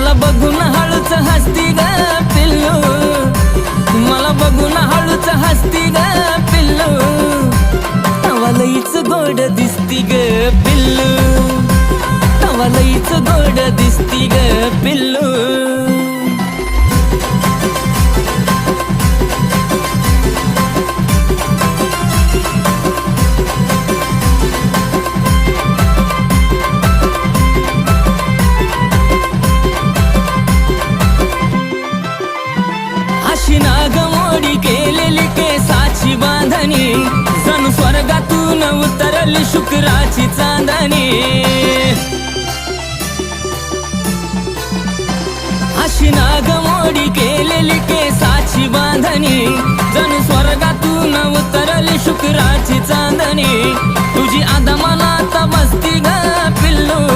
मला बघून हळूच हसती ग पिल्लू, मला बघून हळूच हसती ग पिल्लू, तवा लईच गोड दिसती ग पिल्लू, तवा लईच गोड दिसती ग पिल्लू. अशी नागमोडी केलेली केसाची बांधणी, जणू स्वर्गातून उतरली शुक्राची चांदणी. अशी नागमोडी केलेली केसाची बांधणी, जणू स्वर्गातून उतरली शुक्राची चांदणी. तुझी आदा मनात बसती ग पिल्लू.